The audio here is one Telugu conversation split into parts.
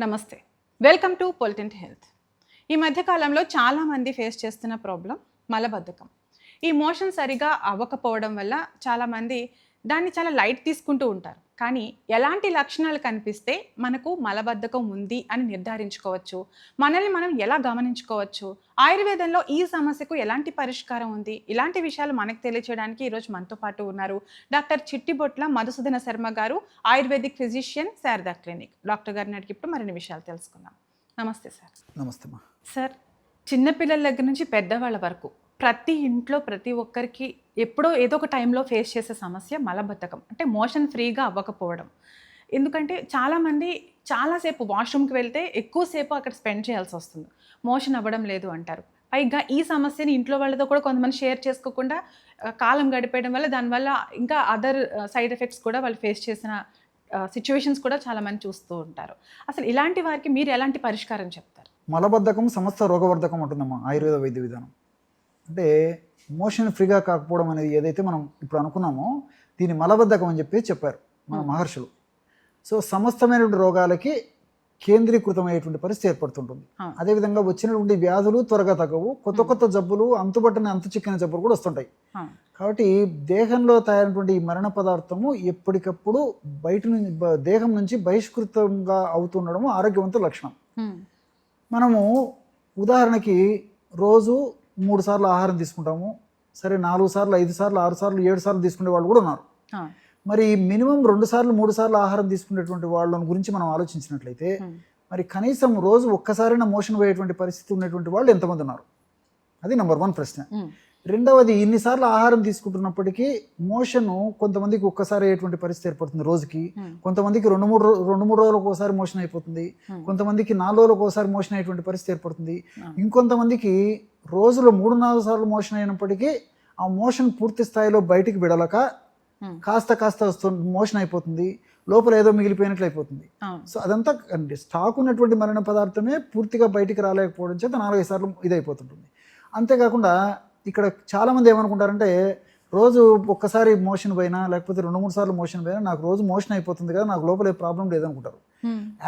నమస్తే. వెల్కమ్ టు పొలిటెంట్ హెల్త్. ఈ మధ్య కాలంలో చాలామంది ఫేస్ చేస్తున్న ప్రాబ్లం మలబద్ధకం. ఈ మోషన్ సరిగా అవ్వకపోవడం వల్ల చాలామంది దాన్ని చాలా లైట్ తీసుకుంటూ ఉంటారు. కానీ ఎలాంటి లక్షణాలు కనిపిస్తే మనకు మలబద్ధకం ఉంది అని నిర్ధారించుకోవచ్చు? మనల్ని మనం ఎలా గమనించుకోవచ్చు? ఆయుర్వేదంలో ఈ సమస్యకు ఎలాంటి పరిష్కారం ఉంది? ఇలాంటి విషయాలు మనకు తెలియచేయడానికి ఈరోజు మనతో పాటు ఉన్నారు డాక్టర్ చిట్టిబొట్ల మధుసూదన శర్మ గారు, ayurvedic physician, Sharada clinic. Doctor గారిని అడిగి ఇప్పుడు మరిన్ని విషయాలు తెలుసుకుందాం. నమస్తే సార్. నమస్తే మా సార్, చిన్నపిల్లల దగ్గర నుంచి పెద్దవాళ్ళ వరకు ప్రతి ఇంట్లో ప్రతి ఒక్కరికి ఎప్పుడో ఏదో ఒక టైంలో ఫేస్ చేసే సమస్య మలబద్ధకం, అంటే మోషన్ ఫ్రీగా అవ్వకపోవడం. ఎందుకంటే చాలామంది చాలాసేపు వాష్రూమ్కి వెళ్తే ఎక్కువసేపు అక్కడ స్పెండ్ చేయాల్సి వస్తుంది, మోషన్ అవ్వడం లేదు అంటారు. పైగా ఈ సమస్యని ఇంట్లో వాళ్ళతో కూడా కొంతమంది షేర్ చేసుకోకుండా కాలం గడిపేయడం వల్ల దానివల్ల ఇంకా అదర్ సైడ్ ఎఫెక్ట్స్ కూడా వాళ్ళు ఫేస్ చేసిన సిచ్యువేషన్స్ కూడా చాలామంది చూస్తూ ఉంటారు. అసలు ఇలాంటి వారికి మీరు ఎలాంటి పరిష్కారం చెప్తారు? మలబద్ధకం సమస్త రోగవర్ధకం ఉంటుందమ్మా ఆయుర్వేద వైద్య విధానం. అంటే మోషన్ ఫ్రీగా కాకపోవడం అనేది ఏదైతే మనం ఇప్పుడు అనుకున్నామో దీన్ని మలబద్ధకం అని చెప్పారు మన మహర్షులు. సో సమస్తమైనటువంటి రోగాలకి కేంద్రీకృతమైనటువంటి పరిస్థితి ఏర్పడుతుంటుంది. అదేవిధంగా వచ్చినటువంటి వ్యాధులు త్వరగా తగ్గవు, కొత్త కొత్త జబ్బులు, అంతుబట్టని అంతు చిక్కిన జబ్బులు కూడా వస్తుంటాయి. కాబట్టి దేహంలో తయారైనటువంటి ఈ మరణ పదార్థము ఎప్పటికప్పుడు బయట నుంచి దేహం నుంచి బహిష్కృతంగా అవుతుండడము ఆరోగ్యవంతుల లక్షణం. మనము ఉదాహరణకి రోజు 3 సార్లు ఆహారం తీసుకుంటాము, సరే 4 సార్లు 5 సార్లు 6 సార్లు 7 సార్లు తీసుకునే వాళ్ళు కూడా ఉన్నారు. మరి మినిమం 2 సార్లు 3 సార్లు ఆహారం తీసుకునేటువంటి వాళ్ళ గురించి మనం ఆలోచించినట్లయితే మరి కనీసం రోజు ఒక్కసారైనా మోషన్ పోయేటువంటి పరిస్థితి ఉన్నటువంటి వాళ్ళు ఎంతమంది ఉన్నారు? అది నెంబర్ 1 ప్రశ్న. రెండవది, ఇన్నిసార్లు ఆహారం తీసుకుంటున్నప్పటికీ మోషన్ కొంతమందికి ఒక్కసారి అయ్యేటువంటి పరిస్థితి ఏర్పడుతుంది రోజుకి, కొంతమందికి 2-3 రోజులకు ఒకసారి మోషన్ అయిపోతుంది, కొంతమందికి 4 రోజులకు ఒకసారి మోషన్ అయ్యేటువంటి పరిస్థితి ఏర్పడుతుంది, ఇంకొంతమందికి రోజులో 3-4 సార్లు మోషన్ అయినప్పటికీ ఆ మోషన్ పూర్తి స్థాయిలో బయటికి విడలక కాస్త మోషన్ అయిపోతుంది, లోపల ఏదో మిగిలిపోయినట్లు అయిపోతుంది. సో అదంతా స్టాక్ ఉన్నటువంటి మరణ పదార్థమే పూర్తిగా బయటికి రాలేకపోవడం చేత 4-5 సార్లు ఇదైపోతుంటుంది. అంతేకాకుండా ఇక్కడ చాలామంది ఏమనుకుంటారంటే రోజు ఒక్కసారి మోషన్ పోయినా లేకపోతే 2-3 సార్లు మోషన్ పోయినా నాకు రోజు మోషన్ అయిపోతుంది కదా, నాకు లోపల ఏ ప్రాబ్లం లేదనుకుంటారు.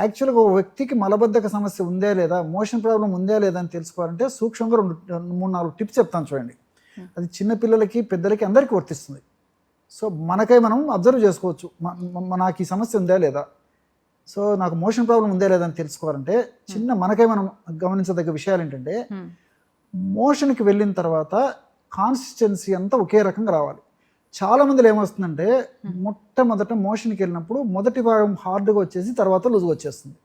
యాక్చువల్గా ఒక వ్యక్తికి మలబద్ధక సమస్య ఉందా లేదా, మోషన్ ప్రాబ్లం ఉందా లేదా అని తెలుసుకోవాలంటే సూక్ష్మంగా 2-3-4 టిప్స్ చెప్తాను చూడండి. అది చిన్నపిల్లలకి పెద్దలకి అందరికీ వర్తిస్తుంది. సో మనకై మనం అబ్జర్వ్ చేసుకోవచ్చు, నాకు ఈ సమస్య ఉందా లేదా, సో నాకు మోషన్ ప్రాబ్లం ఉందా లేదా అని తెలుసుకోవాలంటే మనకై మనం గమనించదగ్గ విషయాలు ఏంటంటే మోషన్కి వెళ్ళిన తర్వాత కాన్సిస్టెన్సీ అంతా ఒకే రకంగా రావాలి. చాలామందిలో ఏమొస్తుందంటే మొట్టమొదట మోషన్కి వెళ్ళినప్పుడు మొదటి భాగం హార్డ్గా వచ్చేసి తర్వాత లూజ్గా వచ్చేస్తుంది.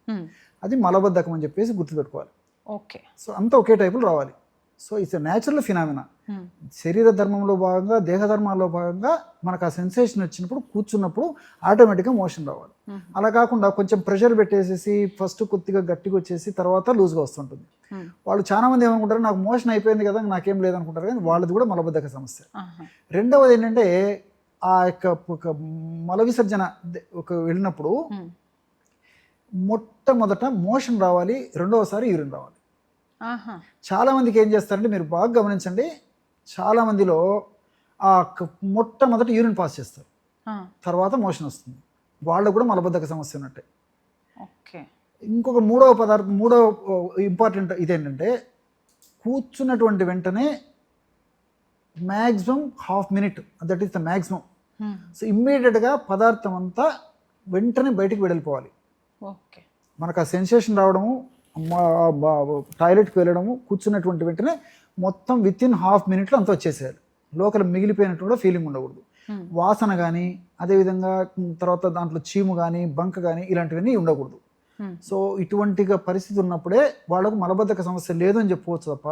అది మలబద్ధకం అని చెప్పేసి గుర్తుపెట్టుకోవాలి. ఓకే. సో అంతా ఒకే టైపులో రావాలి. So it's a natural phenomena. శరీర ధర్మంలో భాగంగా, దేహ ధర్మాల్లో భాగంగా మనకు ఆ సెన్సేషన్ వచ్చినప్పుడు కూర్చున్నప్పుడు ఆటోమేటిక్గా మోషన్ రావాలి. అలా కాకుండా కొంచెం ప్రెషర్ పెట్టేసేసి ఫస్ట్ కొద్దిగా గట్టిగా వచ్చేసి తర్వాత లూజ్గా వస్తుంటుంది. వాళ్ళు చాలా మంది ఏమనుకుంటారు, నాకు మోషన్ అయిపోయింది కదా నాకేం లేదనుకుంటారు, కానీ వాళ్ళది కూడా మలబద్ధక సమస్య. రెండవది ఏంటంటే ఆ యొక్క మల విసర్జన వెళ్ళినప్పుడు మొట్టమొదట మోషన్ రావాలి, రెండవసారి యూరిన్ రావాలి. చాలా మందికి ఏం చేస్తారంటే మీరు బాగా గమనించండి, చాలా మందిలో ఆ మొట్టమొదటి యూరిన్ పాస్ చేస్తారు, తర్వాత మోషన్ వస్తుంది, వాళ్ళకు కూడా మలబద్ధక సమస్య ఉన్నట్టే. ఇంకొక మూడవ ఇంపార్టెంట్ ఇదేంటంటే కూర్చున్నటువంటి వెంటనే maximum ½ minute, that is the maximum. So ఇమ్మీడియట్గా పదార్థం అంతా వెంటనే బయటికి వెళ్ళిపోవాలి. మనకు ఆ సెన్సేషన్ రావడము, టాయిలెట్కి వెళ్ళడము, కూర్చున్నటువంటి వెంటనే మొత్తం వితిన్ ½ మినిట్లో అంతా వచ్చేసేయాలి. లోపల మిగిలిపోయినట్టు కూడా ఫీలింగ్ ఉండకూడదు. వాసన కానీ, అదేవిధంగా తర్వాత దాంట్లో చీము కానీ, బంక కానీ ఇలాంటివన్నీ ఉండకూడదు. సో ఇటువంటిగా పరిస్థితి ఉన్నప్పుడే వాళ్ళకు మలబద్ధక సమస్య లేదు అని చెప్పుకోవచ్చు తప్ప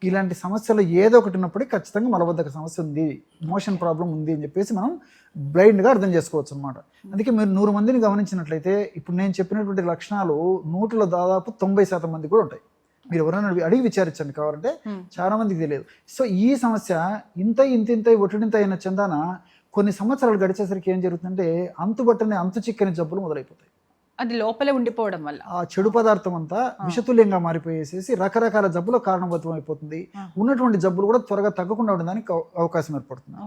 ఇలాంటి సమస్యలు ఏదో ఒకటి ఉన్నప్పుడే ఖచ్చితంగా మలబద్ధక సమస్య ఉంది, మోషన్ ప్రాబ్లం ఉంది అని చెప్పేసి మనం బ్లైండ్గా అర్థం చేసుకోవచ్చు అనమాట. అందుకే మీరు 100 మందిని గమనించినట్లయితే ఇప్పుడు నేను చెప్పినటువంటి లక్షణాలు 100లో దాదాపు 90% మంది కూడా ఉంటాయి. మీరు ఎవరైనా అడిగి విచారించండి కావాలంటే, చాలా మందికి తెలియదు. సో ఈ సమస్య ఇంత ఒటింత అయిన చందాన కొన్ని సంవత్సరాలు గడిచేసరికి ఏం జరుగుతుందంటే అంతుబట్టని అంతు చిక్కని జబ్బులు మొదలైపోతాయి. అది లోపలే ఉండిపోవడం వల్ల ఆ చెడు పదార్థం అంతా విషతుల్యంగా మారిపోయేసేసి రకరకాల జబ్బుల కారణభూతం అయిపోతుంది. ఉన్నటువంటి జబ్బులు కూడా త్వరగా తగ్గకుండా ఉండడానికి అవకాశం ఏర్పడుతుంది.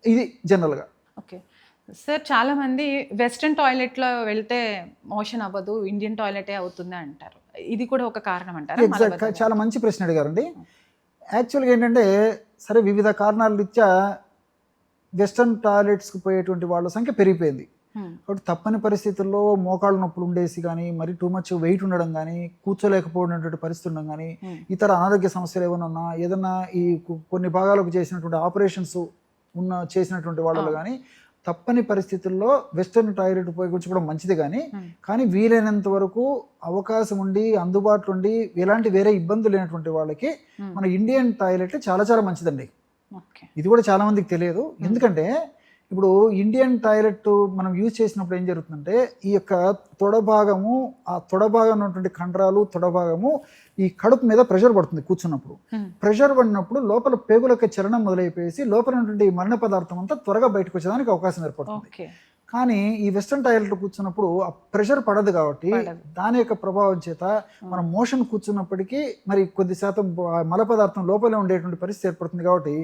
ఇది జనరల్గా. ఓకే. సార్ చాలా మంది వెస్ట్రన్ టాయిలెట్లో వెళ్తే మోషన్ అవ్వదు, ఇండియన్ టాయిలెటే అవుతుంది అంటారు. ఇది కూడా ఒక కారణం అంటారా? ఎగ్జాక్ట్, చాలా మంచి ప్రశ్న అడిగారండి. యాక్చువల్గా ఏంటంటే సరే వివిధ కారణాల రీత్యా వెస్ట్రన్ టాయిలెట్స్కి పోయేటువంటి వాళ్ళ సంఖ్య పెరిగిపోయింది. కాబట్టి తప్పని పరిస్థితుల్లో మోకాళ్ళ నొప్పులు ఉండేసి కానీ, మరి టూ మచ్ వెయిట్ ఉండడం కానీ, కూర్చోలేకపోయినటువంటి పరిస్థితి ఉండడం కానీ, ఇతర అనారోగ్య సమస్యలు ఏమైనా ఉన్నా, ఏదన్నా ఈ కొన్ని భాగాలకు చేసినటువంటి ఆపరేషన్స్ చేసినటువంటి వాళ్ళలో కానీ తప్పని పరిస్థితుల్లో వెస్ట్రన్ టాయిలెట్ ఉపయోగించుకోవడం మంచిది. కానీ వీలైనంత వరకు అవకాశం ఉండి అందుబాటులో ఉండి ఎలాంటి వేరే ఇబ్బందులు లేనటువంటి వాళ్ళకి మన ఇండియన్ టాయిలెట్ చాలా చాలా మంచిదండి. ఇది కూడా చాలా మందికి తెలియదు. ఎందుకంటే ఇప్పుడు ఇండియన్ టాయిలెట్ మనం యూజ్ చేసినప్పుడు ఏం జరుగుతుందంటే ఈ యొక్క తొడభాగము, ఆ తొడభాగం ఉన్నటువంటి కండరాలు, తొడభాగము ఈ కడుపు మీద ప్రెషర్ పడుతుంది కూర్చున్నప్పుడు. ప్రెషర్ పడినప్పుడు లోపల పేగులకు చలనం మొదలైపోయేసి లోపల ఉన్నటువంటి మరణ పదార్థం అంతా త్వరగా బయటకు వచ్చేదానికి అవకాశం ఏర్పడుతుంది. కానీ ఈ వెస్ట్రన్ టాయిలెట్ కూర్చున్నప్పుడు ఆ ప్రెషర్ పడదు కాబట్టి దాని యొక్క ప్రభావం చేత మనం మోషన్ కూర్చున్నప్పటికీ మరి కొద్ది శాతం మల పదార్థం లోపలే ఉండేటువంటి పరిస్థితి ఏర్పడుతుంది. కాబట్టి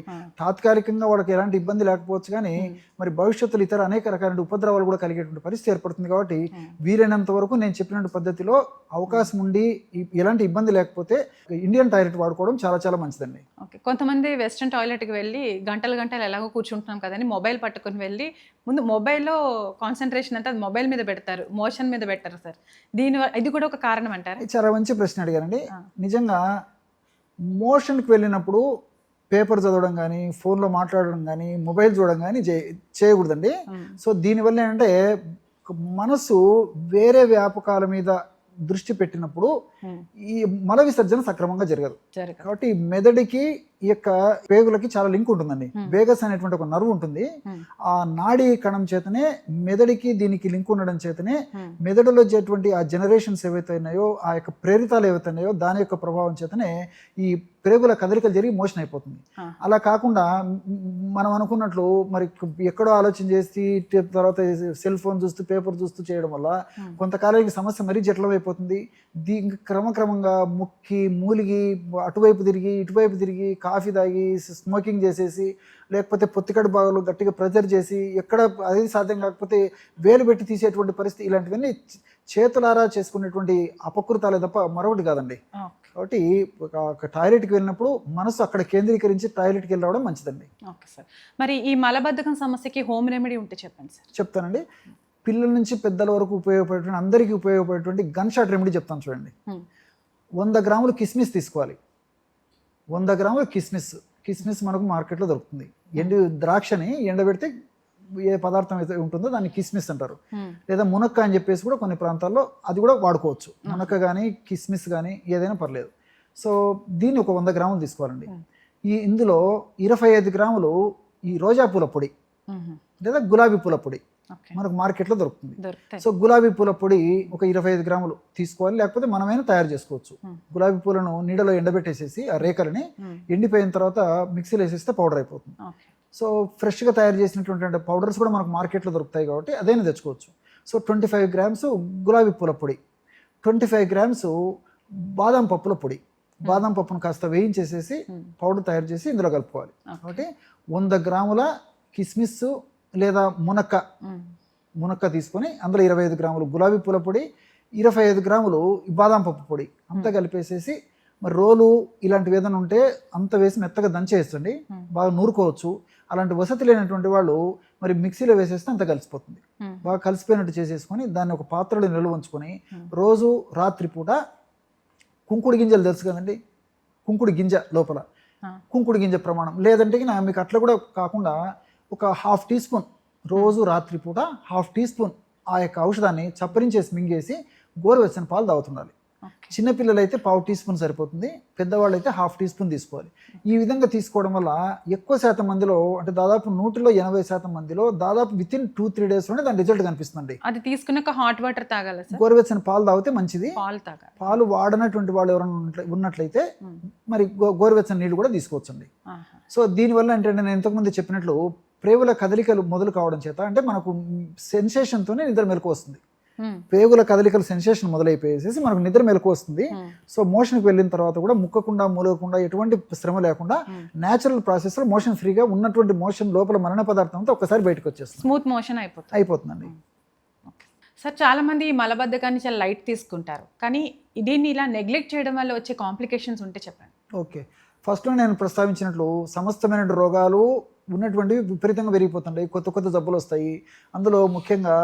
తాత్కాలికంగా వాళ్ళకి ఎలాంటి ఇబ్బంది లేకపోవచ్చు, కానీ మరి భవిష్యత్తులో ఇతర అనేక రకాల ఉపద్రవాలు కూడా కలిగేటువంటి పరిస్థితి ఏర్పడుతుంది. కాబట్టి వీలైనంత వరకు నేను చెప్పినట్టు పద్ధతిలో అవకాశం ఉండి ఎలాంటి ఇబ్బంది లేకపోతే ఇండియన్ టాయిలెట్ వాడుకోవడం చాలా చాలా మంచిదండి. ఓకే, కొంతమంది వెస్ట్రన్ టాయిలెట్కి వెళ్ళి గంటలు గంటలు ఎలాగో కూర్చుంటున్నాం కదండి, మొబైల్ పట్టుకొని వెళ్ళి ముందు మొబైల్లో కాన్సన్ట్రేషన్ అంతా మొబైల్ మీద పెడతారు, మోషన్ మీద పెట్టారు సార్. ఇది కూడా ఒక కారణం అంటారు? చాలా మంచి ప్రశ్న అడిగారండి. నిజంగా మోషన్కి వెళ్ళినప్పుడు పేపర్ చదవడం కానీ, ఫోన్లో మాట్లాడడం కానీ, మొబైల్ చూడడం కానీ చేయకూడదండి. సో దీనివల్ల ఏంటంటే మనసు వేరే వ్యాపకాల మీద దృష్టి పెట్టినప్పుడు ఈ మల విసర్జన సక్రమంగా జరగదు. కాబట్టి మెదడుకి ఈ యొక్క పేగులకి చాలా లింక్ ఉంటుందండి. వేగస్ అనేటువంటి ఒక నర్వ్ ఉంటుంది. ఆ నాడీ కణం చేతనే మెదడుకి దీనికి లింక్ ఉండడం చేతనే మెదడులో వచ్చేటువంటి ఆ జనరేషన్స్ ఏవైతే ఉన్నాయో, ఆ యొక్క ప్రేరితాలు ఏవైతే ఉన్నాయో దాని యొక్క ప్రభావం చేతనే ఈ ప్రేగుల కదలికలు జరిగి మోషన్ అయిపోతుంది. అలా కాకుండా మనం అనుకున్నట్లు మరి ఎక్కడో ఆలోచన చేసి తర్వాత సెల్ ఫోన్ చూస్తూ పేపర్ చూస్తూ చేయడం వల్ల కొంతకాలానికి సమస్య మరీ జటిలమైపోతుంది. దీనికి క్రమక్రమంగా ముక్కి మూలిగి అటువైపు తిరిగి ఇటువైపు తిరిగి కాఫీ తాగి స్మోకింగ్ చేసేసి, లేకపోతే పొత్తికడు భాగాలు గట్టిగా ప్రెజర్ చేసి ఎక్కడ అది సాధ్యం కాకపోతే వేలు పెట్టి తీసేటువంటి పరిస్థితి, ఇలాంటివన్నీ చేతులారా చేసుకునేటువంటి అపకృతాలే తప్ప మరొకటి కాదండి. కాబట్టి ఒక టాయిలెట్కి వెళ్ళినప్పుడు మనసు అక్కడ కేంద్రీకరించి టాయిలెట్కి వెళ్ళి రావడం మంచిదండి. ఓకే సార్, మరి ఈ మలబద్ధకం సమస్యకి హోమ్ రెమెడీ ఉంటే చెప్పండి సార్. చెప్తానండి. పిల్లల నుంచి పెద్దల వరకు ఉపయోగపడేటువంటి, అందరికీ ఉపయోగపడేటువంటి గన్ షాట్ రెమెడీ చెప్తాను చూడండి. 100 గ్రాములు కిస్మిస్ తీసుకోవాలి. 100 గ్రాములు కిస్మిస్ మనకు మార్కెట్లో దొరుకుతుంది. ఎండు ద్రాక్షని ఎండబెడితే ఏ పదార్థం అయితే ఉంటుందో దాన్ని కిస్మిస్ అంటారు. లేదా మునక్క అని చెప్పేసి కూడా కొన్ని ప్రాంతాల్లో అది కూడా వాడుకోవచ్చు. మునక్క కానీ కిస్మిస్ కానీ ఏదైనా పర్లేదు. సో దీన్ని ఒక 100 గ్రాములు తీసుకోవాలండి. ఇందులో 25 గ్రాములు ఈ రోజా పూల పొడి లేదా గులాబీ పూల పొడి మనకు మార్కెట్లో దొరుకుతుంది. సో గులాబీ పూల పొడి ఒక 25 గ్రాములు తీసుకోవాలి, లేకపోతే మనమైనా తయారు చేసుకోవచ్చు. గులాబీ పూలను నీడలో ఎండబెట్టేసేసి ఆ రేఖలని ఎండిపోయిన తర్వాత మిక్సీలో వేసేస్తే పౌడర్ అయిపోతుంది. సో ఫ్రెష్గా తయారు చేసినటువంటి పౌడర్స్ కూడా మనకు మార్కెట్లో దొరుకుతాయి కాబట్టి అదైనా తెచ్చుకోవచ్చు. సో 25 గ్రామ్స్ గులాబీ పూల పొడి, 25 గ్రామ్స్ బాదం పప్పుల పొడి. బాదం పప్పును కాస్త వేయించేసేసి పౌడర్ తయారు చేసి ఇందులో కలుపుకోవాలి. కాబట్టి 100 గ్రాముల కిస్మిస్ లేదా మునక్క తీసుకొని అందులో 25 గ్రాములు గులాబీ పూల పొడి, 25 గ్రాములు బాదం పప్పు పొడి అంతా కలిపేసేసి, మరి రోలు ఇలాంటివి ఏదైనా ఉంటే అంత వేసి మెత్తగా దంచేస్తుంది, బాగా నూరుకోవచ్చు. అలాంటి వసతి లేనటువంటి వాళ్ళు మరి మిక్సీలో వేసేస్తే అంత కలిసిపోతుంది. బాగా కలిసిపోయినట్టు చేసేసుకొని దాన్ని ఒక పాత్రలో నిల్వ ఉంచుకొని రోజు రాత్రి పూట కుంకుడు గింజలు తెలుసు కదండి, కుంకుడు గింజ లోపల కుంకుడు గింజ ప్రమాణం లేదంటే మీకు అట్లా కూడా కాకుండా ఒక 1/2 టీ స్పూన్ రోజు రాత్రి పూట 1/2 టీ స్పూన్ ఆ యొక్క ఔషధాన్ని చప్పరించేసి మింగేసి గోరువెచ్చని పాలు తాగుతుండాలి. చిన్నపిల్లలు అయితే 1/2 టీ స్పూన్ సరిపోతుంది, పెద్దవాళ్ళు అయితే 1/2 టీ స్పూన్ తీసుకోవాలి. ఈ విధంగా తీసుకోవడం వల్ల ఎక్కువ శాతం మందిలో, అంటే దాదాపు 100లో 80% మందిలో దాదాపు వితిన్ 2-3 డేస్లోనే దాని రిజల్ట్ కనిపిస్తుంది. అది తీసుకున్నాక హాట్ వాటర్ తాగాలి, గోరువెచ్చని పాలు తాగితే మంచిది. పాలు వాడనటువంటి వాళ్ళు ఎవరైనా ఉన్నట్లయితే మరి గోరువెచ్చని నీళ్ళు కూడా తీసుకోవచ్చండి. సో దీనివల్ల ఏంటంటే నేను ఇంతకుముందు చెప్పినట్లు ప్రేగుల కదలికలు మొదలు కావడం చేత అంటే మనకు సెన్సేషన్తోనే నిద్ర మెలకు వస్తుంది. పేగుల కదలికల సెన్సేషన్ మొదలైపోయేసి మనకు నిద్ర మెలకు వస్తుంది. సో మోషన్కి వెళ్ళిన తర్వాత కూడా ముక్కకుండా మూలకుండా ఎటువంటి శ్రమ లేకుండా న్యాచురల్ ప్రాసెస్లో మోషన్ ఫ్రీగా ఉన్నటువంటి మోషన్ లోపల మరణ పదార్థం అంతా ఒక్కసారి బయటకు వచ్చేస్తుంది, స్మూత్ మోషన్ అయిపోతుందండి. సార్ చాలామంది ఈ మలబద్ధకాన్ని చాలా లైట్ తీసుకుంటారు, కానీ దీన్ని ఇలా నెగ్లెక్ట్ చేయడం వల్ల వచ్చే కాంప్లికేషన్స్ ఉంటే చెప్పండి. ఓకే, ఫస్ట్లో నేను ప్రస్తావించినట్లు సమస్తమైన రోగాలు ఉన్నటువంటివి విపరీతంగా పెరిగిపోతుంటాయి, కొత్త కొత్త జబ్బులు వస్తాయి. అందులో ముఖ్యంగా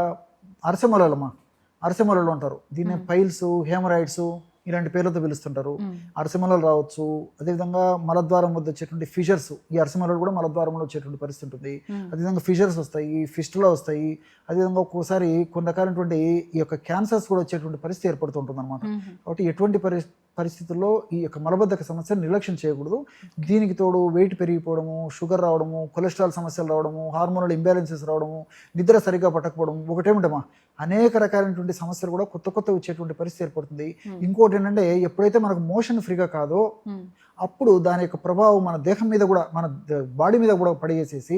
అరసెమలలు అంటారు దీన్ని, పైల్స్, హెమరాయిడ్స్ ఇలాంటి పేర్లతో పిలుస్తుంటారు. అరసెమలలు రావచ్చు. అదేవిధంగా మలద్వారం వద్ద వచ్చేటువంటి ఫిషర్స్, ఈ అరసెమలలు కూడా మలద్వారంలో వచ్చేటువంటి పరిస్థితి ఉంటుంది. అదేవిధంగా ఫిషర్స్ వస్తాయి, ఫిస్టులా వస్తాయి. అదేవిధంగా ఒక్కోసారి కొన్ని రకాలైనటువంటి ఈ యొక్క క్యాన్సర్స్ కూడా వచ్చేటువంటి పరిస్థితి ఏర్పడుతుంటుంది అనమాట. కాబట్టి ఎటువంటి పరిస్థితుల్లో ఈ యొక్క మలబద్ధక సమస్యను నిర్లక్ష్యం చేయకూడదు. దీనికి తోడు వెయిట్ పెరిగిపోవడము, షుగర్ రావడము, కొలెస్ట్రాల్ సమస్యలు రావడము, హార్మోనల్ ఇంబ్యాలెన్సెస్ రావడము, నిద్ర సరిగ్గా పట్టకపోవడం, ఒకటేమిటమ్మా అనేక రకాలైనటువంటి సమస్యలు కూడా కొత్త కొత్త వచ్చేటువంటి పరిస్థితి ఏర్పడుతుంది. ఇంకోటి ఏంటంటే ఎప్పుడైతే మనకు మోషన్ ఫ్రీగా కాదో అప్పుడు దాని యొక్క ప్రభావం మన దేహం మీద కూడా, మన బాడీ మీద కూడా పడేసేసి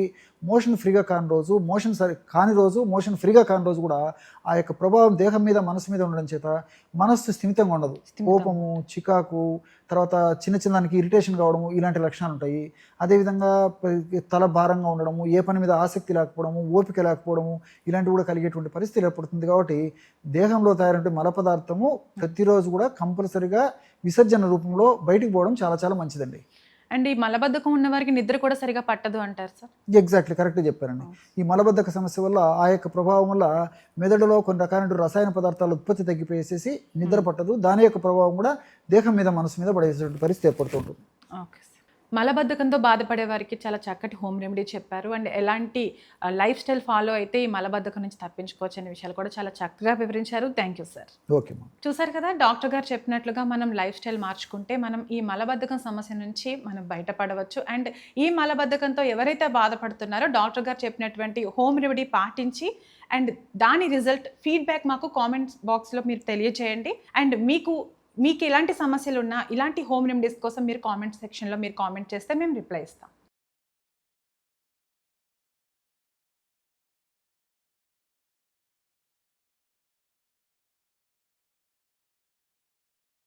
మోషన్ ఫ్రీగా కాని రోజు, మోషన్ ఫ్రీగా కాని రోజు కూడా ఆ యొక్క ప్రభావం దేహం మీద, మనసు మీద ఉండడం చేత మనస్సు స్థిమితంగా ఉండదు. కోపము, చికాకు, తర్వాత చిన్న చిన్నదానికి ఇరిటేషన్ కావడము, ఇలాంటి లక్షణాలు ఉంటాయి. అదేవిధంగా తల భారంగా ఉండడము, ఏ పని మీద ఆసక్తి లేకపోవడము, ఓపిక లేకపోవడము, ఇలాంటివి కూడా కలిగేటువంటి పరిస్థితి ఏర్పడుతుంది. కాబట్టి దేహంలో తయారైన మల పదార్థము ప్రతిరోజు కూడా కంపల్సరిగా విసర్జన రూపంలో బయటికి పోవడం చాలా చాలా మంచిదండి. అండ్ ఈ మలబద్ధకం ఉన్న వారికి నిద్ర కూడా సరిగా పట్టదు అంటారు సార్? ఎగ్జాక్ట్లీ కరెక్ట్గా చెప్పారండి. ఈ మలబద్ధక సమస్య వల్ల ఆ యొక్క ప్రభావం వల్ల మెదడులో కొన్ని రకాల రసాయన పదార్థాల ఉత్పత్తి తగ్గిపోయేసేసి నిద్ర పట్టదు. దాని యొక్క ప్రభావం కూడా దేహం మీద, మనసు మీద పడేసేటువంటి పరిస్థితి ఏర్పడుతుంటుంది. ఓకే సార్, మలబద్ధకంతో బాధపడే వారికి చాలా చక్కటి హోమ్ రెమెడీ చెప్పారు. అండ్ ఎలాంటి లైఫ్ స్టైల్ ఫాలో అయితే ఈ మలబద్ధకం నుంచి తప్పించుకోవచ్చు అనే విషయాలు కూడా చాలా చక్కగా వివరించారు. Thank you sir. ఓకే, చూసారు కదా, డాక్టర్ గారు చెప్పినట్లుగా మనం లైఫ్ స్టైల్ మార్చుకుంటే మనం ఈ మలబద్ధకం సమస్య నుంచి మనం బయటపడవచ్చు. అండ్ ఈ మలబద్ధకంతో ఎవరైతే బాధపడుతున్నారో డాక్టర్ గారు చెప్పినటువంటి హోమ్ రెమెడీ పాటించి అండ్ దాని రిజల్ట్ ఫీడ్బ్యాక్ మాకు కామెంట్స్ బాక్స్లో మీరు తెలియజేయండి. అండ్ మీకు ఎలాంటి సమస్యలు ఉన్నా ఇలాంటి హోమ్ రెమెడీస్ కోసం మీరు కామెంట్ సెక్షన్లో మీరు కామెంట్ చేస్తే మేము రిప్లై ఇస్తాం.